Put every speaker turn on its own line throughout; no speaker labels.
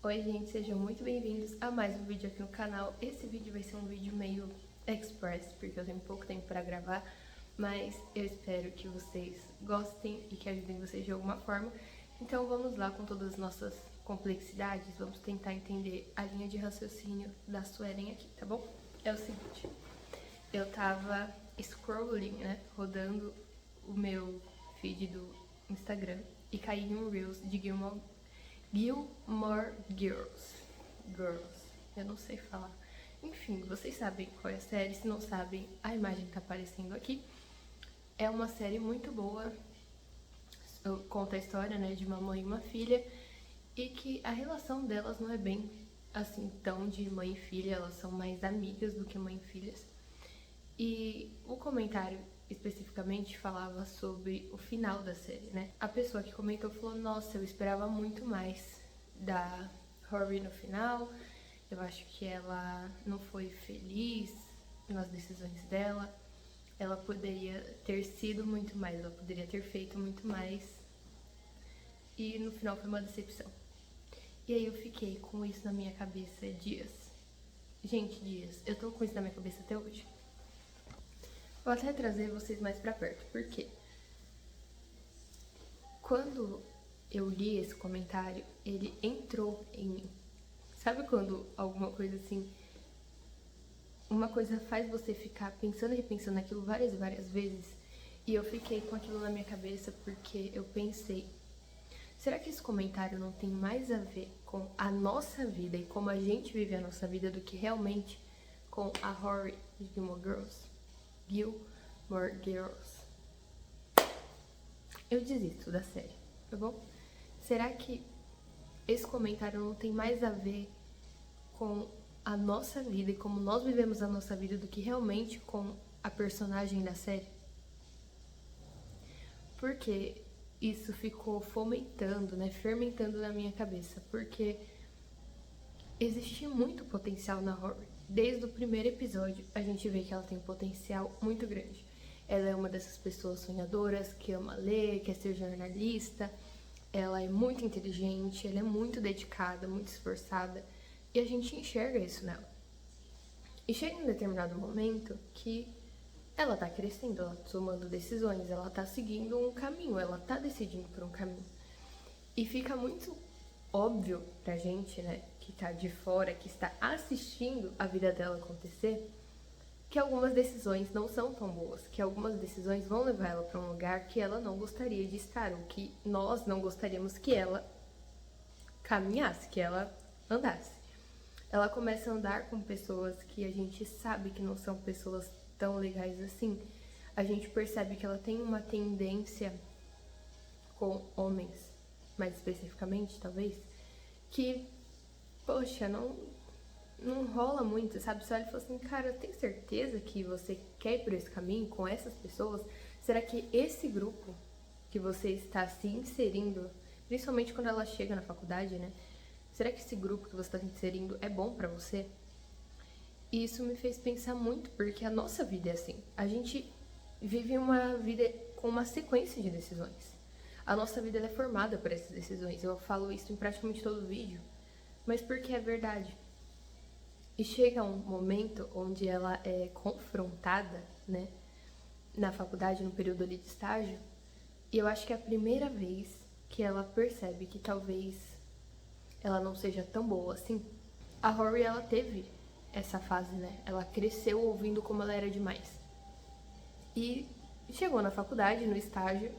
Oi gente, sejam muito bem-vindos a mais um vídeo aqui no canal. Esse vídeo vai ser um vídeo meio express, porque eu tenho pouco tempo para gravar, mas eu espero que vocês gostem e que ajudem vocês de alguma forma. Então vamos lá com todas as nossas complexidades, vamos tentar entender a linha de raciocínio da Suelen aqui, tá bom? É o seguinte, eu tava scrolling, né, rodando o meu feed do Instagram e caí em um Reels de Gilmore Girls. Eu não sei falar. Enfim, vocês sabem qual é a série. Se não sabem, a imagem tá aparecendo aqui. É uma série muito boa. Conta a história, né, de uma mãe e uma filha. E que a relação delas não é bem assim tão de mãe e filha. Elas são mais amigas do que mãe e filhas. E o comentário especificamente falava sobre o final da série, né? A pessoa que comentou falou: nossa, eu esperava muito mais da Rory no final. Eu acho que ela não foi feliz nas decisões dela. Ela poderia ter sido muito mais, ela poderia ter feito muito mais. E no final foi uma decepção. E aí eu fiquei com isso na minha cabeça dias. Gente, dias. Eu tô com isso na minha cabeça até hoje. Vou até trazer vocês mais pra perto, porque quando eu li esse comentário, ele entrou em mim. Sabe quando alguma coisa assim, uma coisa faz você ficar pensando e repensando naquilo várias e várias vezes? E eu fiquei com aquilo na minha cabeça porque eu pensei, será que esse comentário não tem mais a ver com a nossa vida e como a gente vive a nossa vida do que realmente com a Rory de Gilmore Girls? Eu desisto da série, tá bom? Será que esse comentário não tem mais a ver com a nossa vida e como nós vivemos a nossa vida do que realmente com a personagem da série? Porque isso ficou fomentando, né, fermentando na minha cabeça, porque existe muito potencial na Rory. Desde o primeiro episódio, a gente vê que ela tem um potencial muito grande. Ela é uma dessas pessoas sonhadoras, que ama ler, quer ser jornalista. Ela é muito inteligente, ela é muito dedicada, muito esforçada. E a gente enxerga isso nela. E chega em um determinado momento que ela tá crescendo, ela tá tomando decisões, ela tá seguindo um caminho, ela tá decidindo por um caminho. E fica muito óbvio pra gente, né, que tá de fora, que está assistindo a vida dela acontecer, que algumas decisões não são tão boas, que algumas decisões vão levar ela para um lugar que ela não gostaria de estar, ou que nós não gostaríamos que ela caminhasse, que ela andasse. Ela começa a andar com pessoas que a gente sabe que não são pessoas tão legais assim. A gente percebe que ela tem uma tendência com homens, mais especificamente, talvez, que, poxa, não rola muito, sabe? Você olha e fala assim, cara, tem certeza que você quer ir por esse caminho com essas pessoas? Será que esse grupo que você está se inserindo, principalmente quando ela chega na faculdade, né? Será que esse grupo que você está se inserindo é bom pra você? E isso me fez pensar muito, porque a nossa vida é assim. A gente vive uma vida com uma sequência de decisões. A nossa vida é formada por essas decisões. Eu falo isso em praticamente todo vídeo, mas porque é verdade. E chega um momento onde ela é confrontada, né, na faculdade, no período ali de estágio, e eu acho que é a primeira vez que ela percebe que talvez ela não seja tão boa assim. A Rory, ela teve essa fase, né? Ela cresceu ouvindo como ela era demais. E chegou na faculdade, no estágio,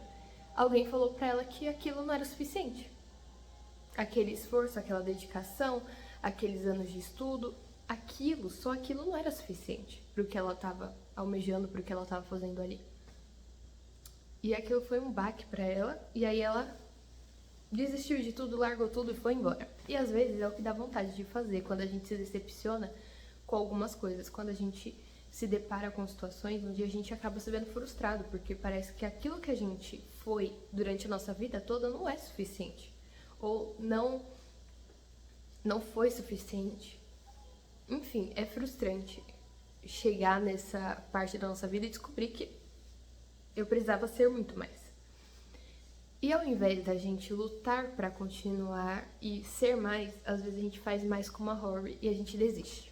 alguém falou pra ela que aquilo não era suficiente. Aquele esforço, aquela dedicação, aqueles anos de estudo, só aquilo não era suficiente pro que ela tava almejando, pro que ela tava fazendo ali. E aquilo foi um baque pra ela, e aí ela desistiu de tudo, largou tudo e foi embora. E às vezes é o que dá vontade de fazer quando a gente se decepciona com algumas coisas, quando a gente se depara com situações onde a gente acaba se vendo frustrado, porque parece que aquilo que a gente foi durante a nossa vida toda não é suficiente, ou não foi suficiente. Enfim, é frustrante chegar nessa parte da nossa vida e descobrir que eu precisava ser muito mais. E ao invés da gente lutar para continuar e ser mais, às vezes a gente faz mais como a Rory e a gente desiste.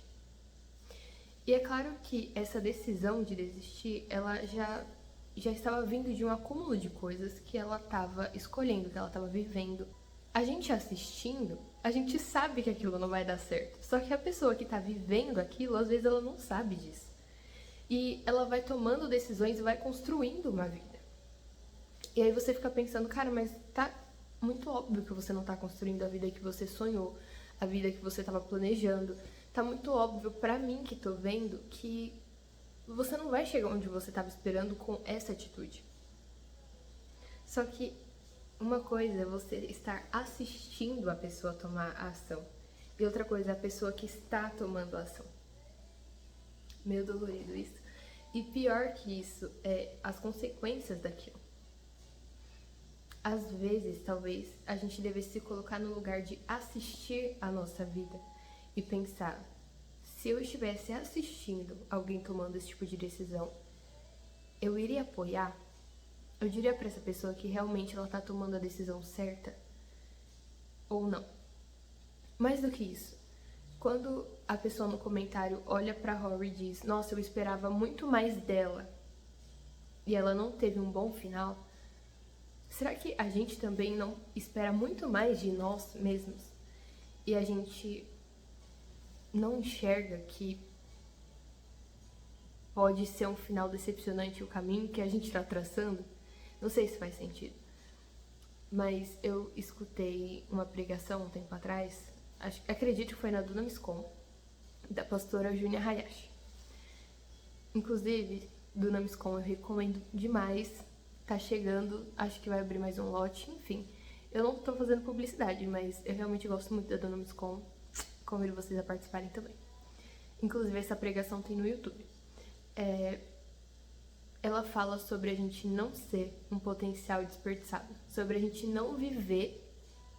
E é claro que essa decisão de desistir, ela já estava vindo de um acúmulo de coisas que ela estava escolhendo, que ela estava vivendo. A gente assistindo, a gente sabe que aquilo não vai dar certo. Só que a pessoa que está vivendo aquilo, às vezes ela não sabe disso. E ela vai tomando decisões e vai construindo uma vida. E aí você fica pensando, cara, mas tá muito óbvio que você não tá construindo a vida que você sonhou, a vida que você estava planejando. Tá muito óbvio pra mim que tô vendo que você não vai chegar onde você estava esperando com essa atitude. Só que uma coisa é você estar assistindo a pessoa tomar a ação. E outra coisa é a pessoa que está tomando a ação. Meio dolorido isso. E pior que isso é as consequências daquilo. Às vezes, talvez, a gente devesse se colocar no lugar de assistir a nossa vida e pensar, se eu estivesse assistindo alguém tomando esse tipo de decisão, eu iria apoiar? Eu diria para essa pessoa que realmente ela tá tomando a decisão certa ou não? Mais do que isso, quando a pessoa no comentário olha pra Rory e diz, nossa, eu esperava muito mais dela e ela não teve um bom final, será que a gente também não espera muito mais de nós mesmos? E a gente não enxerga que pode ser um final decepcionante o caminho que a gente está traçando? Não sei se faz sentido. Mas eu escutei uma pregação um tempo atrás, acredito que foi na Dunamiscom, da pastora Júnia Hayashi. Inclusive, Dunamiscom eu recomendo demais. Tá chegando, acho que vai abrir mais um lote, enfim. Eu não tô fazendo publicidade, mas eu realmente gosto muito da Dunamiscom. Convido vocês a participarem também. Inclusive, essa pregação tem no YouTube. Ela fala sobre a gente não ser um potencial desperdiçado, sobre a gente não viver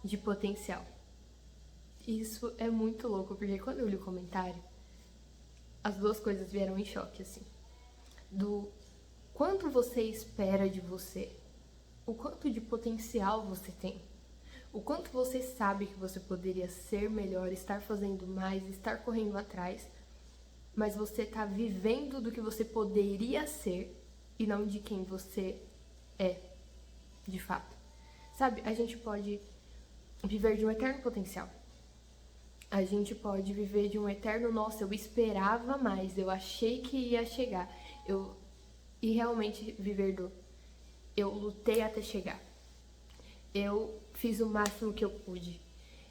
de potencial. Isso é muito louco, porque quando eu li o comentário, as duas coisas vieram em choque, assim. Do quanto você espera de você, o quanto de potencial você tem, o quanto você sabe que você poderia ser melhor, estar fazendo mais, estar correndo atrás, mas você tá vivendo do que você poderia ser e não de quem você é, de fato. Sabe, a gente pode viver de um eterno potencial. A gente pode viver de um eterno, nossa, eu esperava mais, eu achei que ia chegar. E realmente viver do eu lutei até chegar. Eu fiz o máximo que eu pude.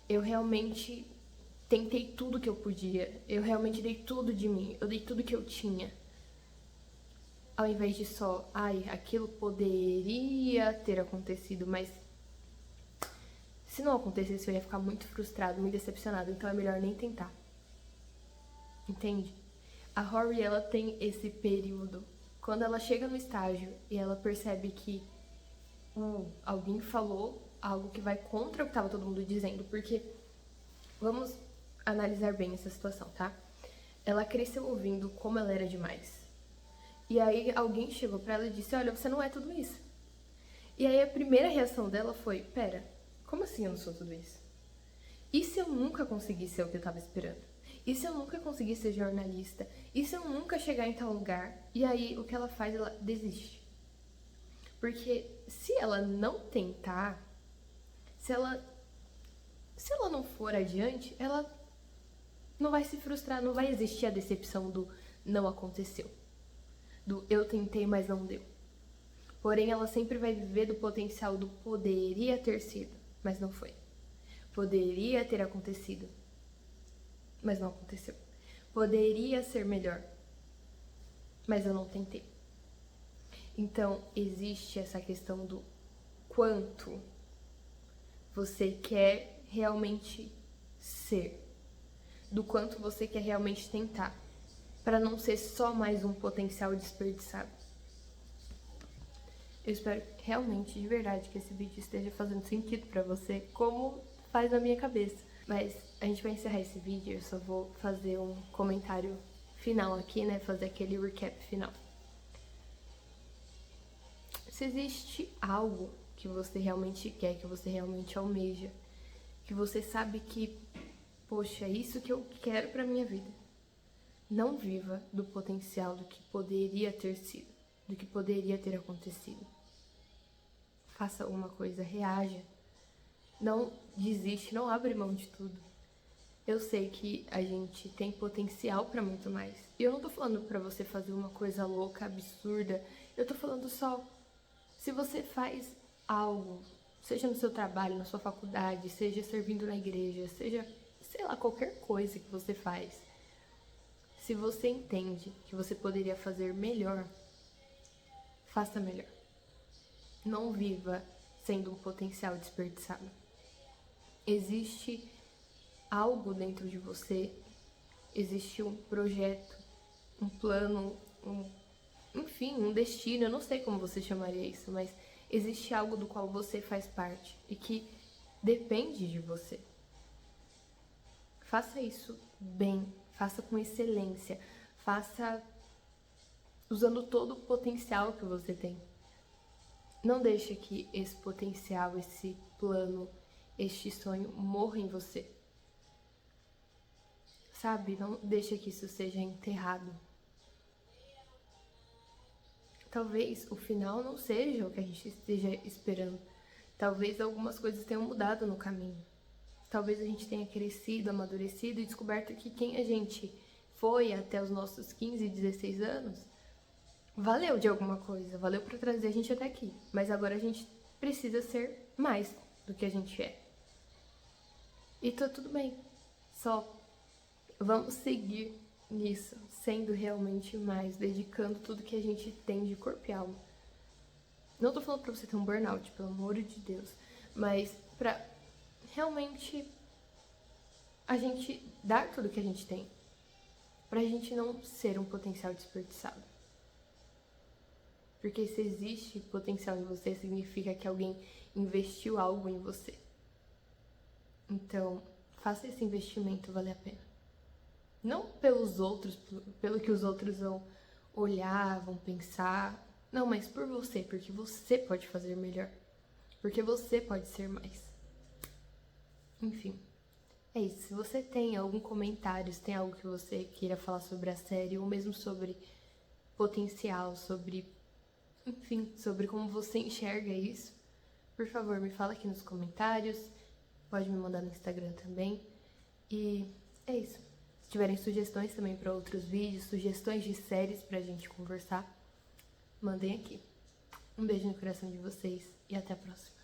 Eu realmente tentei tudo que eu podia. Eu realmente dei tudo de mim. Eu dei tudo que eu tinha. Ao invés de só, aquilo poderia ter acontecido, mas se não acontecesse, eu ia ficar muito frustrado, muito decepcionado, então é melhor nem tentar. Entende? A Rory, ela tem esse período. Quando ela chega no estágio e ela percebe que alguém falou algo que vai contra o que estava todo mundo dizendo, porque vamos analisar bem essa situação, tá? Ela cresceu ouvindo como ela era demais. E aí alguém chegou pra ela e disse, olha, você não é tudo isso. E aí a primeira reação dela foi, pera, como assim eu não sou tudo isso? E se eu nunca conseguir ser o que eu tava esperando? E se eu nunca conseguir ser jornalista? E se eu nunca chegar em tal lugar? E aí o que ela faz, ela desiste. Porque se ela não tentar, se ela não for adiante, ela não vai se frustrar, não vai existir a decepção do não aconteceu. Do eu tentei, mas não deu. Porém, ela sempre vai viver do potencial do poderia ter sido, mas não foi. Poderia ter acontecido, mas não aconteceu. Poderia ser melhor, mas eu não tentei. Então, existe essa questão do quanto você quer realmente ser, do quanto você quer realmente tentar, para não ser só mais um potencial desperdiçado. Eu espero realmente, de verdade, que esse vídeo esteja fazendo sentido para você, como faz na minha cabeça. Mas a gente vai encerrar esse vídeo, eu só vou fazer um comentário final aqui, né? Fazer aquele recap final. Se existe algo que que você realmente quer, que você realmente almeja, que você sabe que, poxa, é isso que eu quero pra minha vida. Não viva do potencial do que poderia ter sido, do que poderia ter acontecido. Faça alguma coisa, reaja. Não desiste, não abre mão de tudo. Eu sei que a gente tem potencial pra muito mais. E eu não tô falando pra você fazer uma coisa louca, absurda. Eu tô falando só, se você faz algo, seja no seu trabalho, na sua faculdade, seja servindo na igreja, seja, sei lá, qualquer coisa que você faz. Se você entende que você poderia fazer melhor, faça melhor. Não viva sendo um potencial desperdiçado. Existe algo dentro de você, existe um projeto, um plano, enfim, um destino, eu não sei como você chamaria isso, mas existe algo do qual você faz parte e que depende de você. Faça isso bem, faça com excelência, faça usando todo o potencial que você tem. Não deixe que esse potencial, esse plano, este sonho morra em você. Sabe? Não deixe que isso seja enterrado. Talvez o final não seja o que a gente esteja esperando. Talvez algumas coisas tenham mudado no caminho. Talvez a gente tenha crescido, amadurecido e descoberto que quem a gente foi até os nossos 15, 16 anos valeu de alguma coisa, valeu para trazer a gente até aqui. Mas agora a gente precisa ser mais do que a gente é. E tá tudo bem. Só vamos seguir nisso, sendo realmente mais, dedicando tudo que a gente tem de corpo e alma. Não tô falando pra você ter um burnout, pelo amor de Deus, mas pra realmente a gente dar tudo que a gente tem. Pra gente não ser um potencial desperdiçado. Porque se existe potencial em você, significa que alguém investiu algo em você. Então, faça esse investimento valer a pena. Não pelos outros, pelo que os outros vão olhar, vão pensar. Não, mas por você, porque você pode fazer melhor. Porque você pode ser mais. Enfim, é isso. Se você tem algum comentário, se tem algo que você queira falar sobre a série, ou mesmo sobre potencial, sobre, enfim, sobre como você enxerga isso, por favor, me fala aqui nos comentários. Pode me mandar no Instagram também. E é isso. Se tiverem sugestões também para outros vídeos, sugestões de séries pra gente conversar, mandem aqui. Um beijo no coração de vocês e até a próxima.